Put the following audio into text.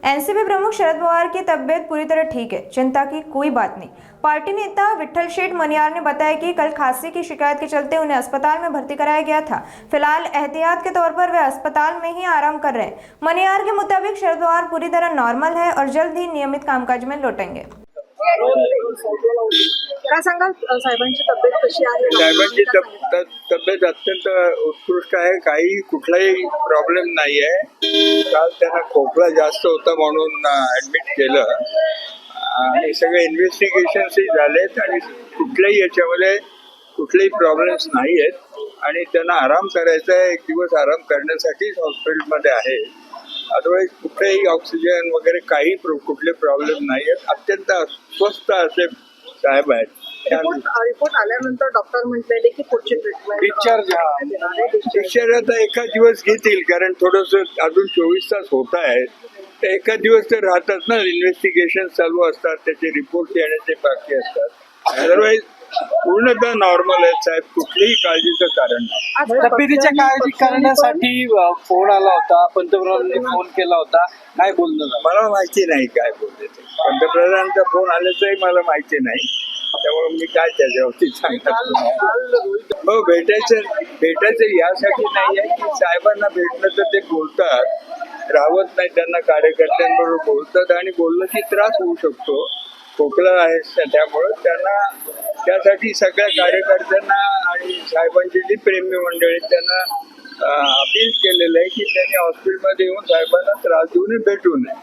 NCP प्रमुख शरद पवार की तबीयत पूरी तरह ठीक है, चिंता की कोई बात नहीं। पार्टी नेता विठल शेठ मनियार ने बताया कि कल खांसी की शिकायत के चलते उन्हें अस्पताल में भर्ती कराया गया था। फिलहाल एहतियात के तौर पर वे अस्पताल में ही आराम कर रहे हैं। मनियार के मुताबिक शरद पवार पूरी तरह नॉर्मल है और जल्द ही नियमित कामकाज में लौटेंगे। काय सांगाल साहेबांची तब्येत कशी आहे? साहेबांची तब्येत अत्यंत उत्कृष्ट आहे, काही कुठलाही प्रॉब्लेम नाही आहे. काल त्यांना खोकला जास्त होता म्हणून ऍडमिट केलं आणि सगळे इन्व्हेस्टिगेशनही झालेत आणि कुठल्याही याच्यामध्ये कुठलेही प्रॉब्लेम्स नाही आहेत आणि त्यांना आराम करायचा आहे. एक दिवस आराम करण्यासाठीच हॉस्पिटलमध्ये आहे. अदरवाईज कुठलेही ऑक्सिजन वगैरे काही कुठले प्रॉब्लेम नाही आहेत. अत्यंत स्वस्थ असे साहेब आहेत. रिपोर्ट आल्यानंतर डॉक्टर म्हटलेले की पुढची ट्रीटमेंट डिस्चार्ज आता एका दिवस घेतील, कारण थोडस अजून 24 तास होत आहे. तर एका दिवस तर राहतात ना, इन्व्हेस्टिगेशन चालू असतात, त्याचे रिपोर्ट येण्याचे बाकी असतात. अदरवाईज पूर्णतः नॉर्मल आहेत साहेब, कुठलीही काळजीचं कारण नाही. तब्येतीच्या काळजी करण्यासाठी फोन आला होता, पंतप्रधानांनी फोन केला होता, काय बोलणं झालं? मला माहिती नाही काय बोलले ते. पंतप्रधानांचा फोन आल्याचंही मला माहिती नाही, त्यामुळे मी काय त्याच्यावरती सांगतो. हो, भेटायचं यासाठी नाही आहे की साहेबांना भेटलं तर ते बोलतात, राहत नाही, त्यांना कार्यकर्त्यांबरोबर बोलतात आणि बोललं की त्रास होऊ शकतो. खोकला आहे त्यामुळं त्यांना, त्यासाठी सगळ्या कार्यकर्त्यांना आणि साहेबांची जी प्रेमी मंडळी त्यांना अपील केलेलं आहे की त्यांनी हॉस्पिटलमध्ये येऊन साहेबांना त्रास देऊ नये, भेटू नये.